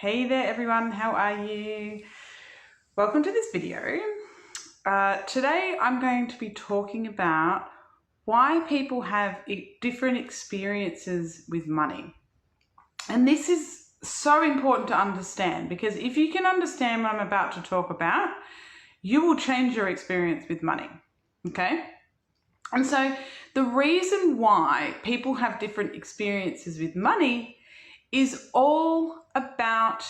Hey there everyone, how are you? Welcome to this video. Today I'm going to be talking about why people have different experiences with money. And this is so important to understand, because if you can understand what I'm about to talk about, you will change your experience with money, okay? And so the reason why people have different experiences with money is all about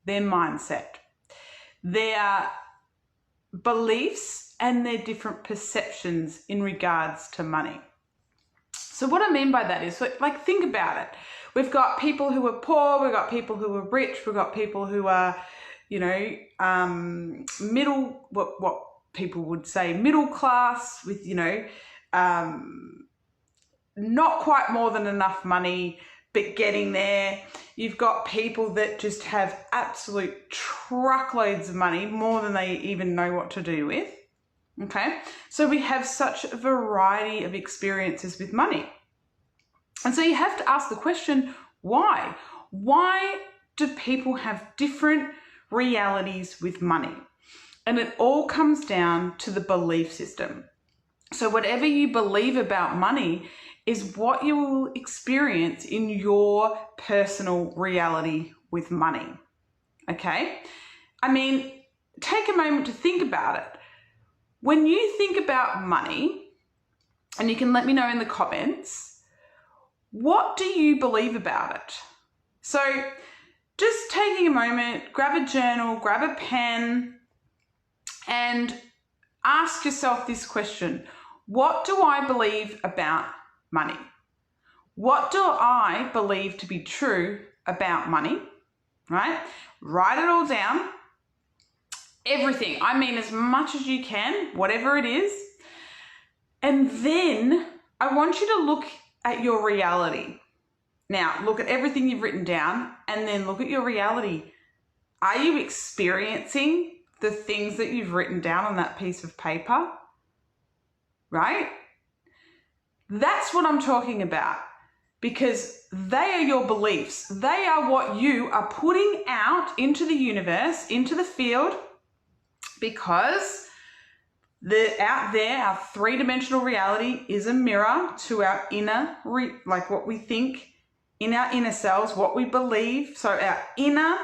their mindset, their beliefs, and their different perceptions in regards to money. So what I mean by that is, like, think about it. We've got people who are poor, we've got people who are rich, we've got people who are, middle, what people would say middle class, with, not quite more than enough money, but getting there. You've got people that just have absolute truckloads of money, more than they even know what to do with. Okay, so we have such a variety of experiences with money. And so you have to ask the question, why? Why do people have different realities with money? And it all comes down to the belief system. So whatever you believe about money is what you will experience in your personal reality with money, okay? I mean, take a moment to think about it. When you think about money, and you can let me know in the comments, what do you believe about it? So just taking a moment, grab a journal, grab a pen, and ask yourself this question. What do I believe about money? What do I believe to be true about money? Right? Write it all down. Everything. I mean, as much as you can, whatever it is. And then I want you to look at your reality. Now, look at everything you've written down and then look at your reality. Are you experiencing the things that you've written down on that piece of paper? Right? That's what I'm talking about, because they are your beliefs. They are what you are putting out into the universe, into the field, because out there, our three-dimensional reality is a mirror to our inner, like what we think in our inner selves, what we believe. So our inner,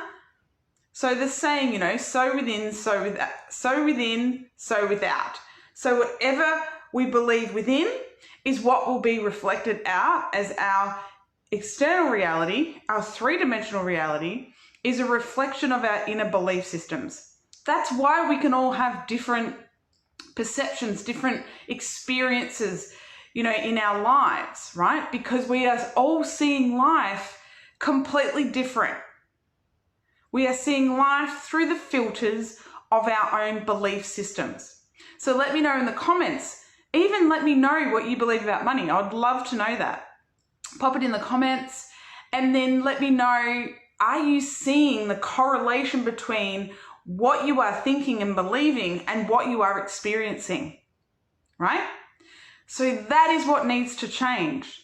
so the saying, so within, so without, so within, so without. So whatever we believe within is what will be reflected out as our external reality. Our three-dimensional reality is a reflection of our inner belief systems. That's why we can all have different perceptions, different experiences, in our lives, right? Because we are all seeing life completely different. We are seeing life through the filters of our own belief systems. So let me know in the comments. Even let me know what you believe about money. I'd love to know that. Pop it in the comments, and then let me know, are you seeing the correlation between what you are thinking and believing and what you are experiencing, right? So that is what needs to change.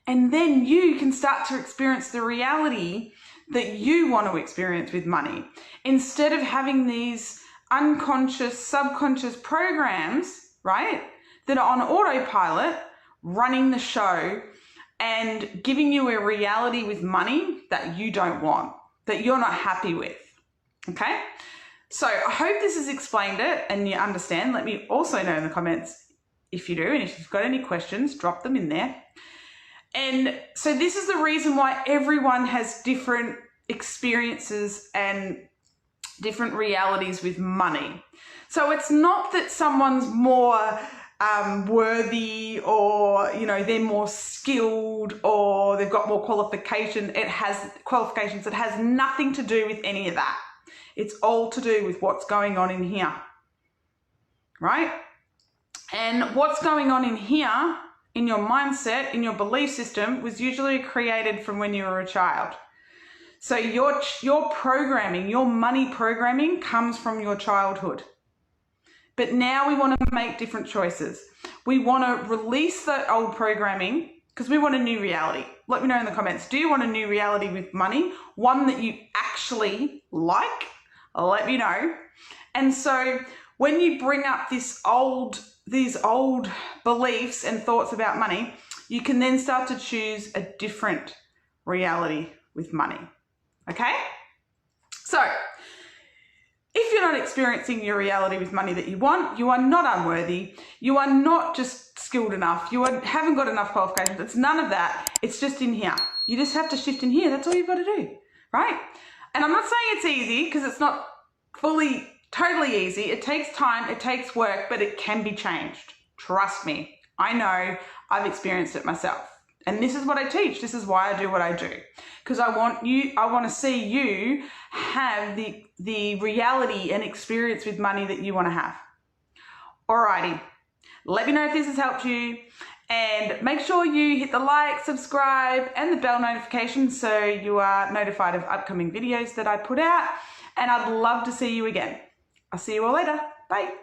And then you can start to experience the reality that you want to experience with money, instead of having these unconscious, subconscious programs, right, that are on autopilot, running the show and giving you a reality with money that you don't want, that you're not happy with, okay? So I hope this has explained it and you understand. Let me also know in the comments if you do, and if you've got any questions, drop them in there. And so this is the reason why everyone has different experiences and different realities with money. So it's not that someone's more worthy, or they're more skilled, or they've got more qualifications. It has nothing to do with any of that. It's all to do with what's going on in here, right? And what's going on in here, in your mindset, in your belief system, was usually created from when you were a child. So your programming, your money programming, comes from your childhood. But now we want to make different choices. We want to release that old programming because we want a new reality. Let me know in the comments. Do you want a new reality with money? One that you actually like? Let me know. And so when you bring up these old beliefs and thoughts about money, you can then start to choose a different reality with money. Okay? So if you're not experiencing your reality with money that you want, you are not unworthy. You are not just skilled enough. You haven't got enough qualifications. It's none of that. It's just in here. You just have to shift in here. That's all you've got to do, right? And I'm not saying it's easy, because it's not totally easy. It takes time, it takes work, but it can be changed. Trust me. I know, I've experienced it myself. And this is what I teach. This is why I do what I do. Because I want to see you have the reality and experience with money that you want to have. Alrighty. Let me know if this has helped you. And make sure you hit the like, subscribe, and the bell notification so you are notified of upcoming videos that I put out. And I'd love to see you again. I'll see you all later. Bye.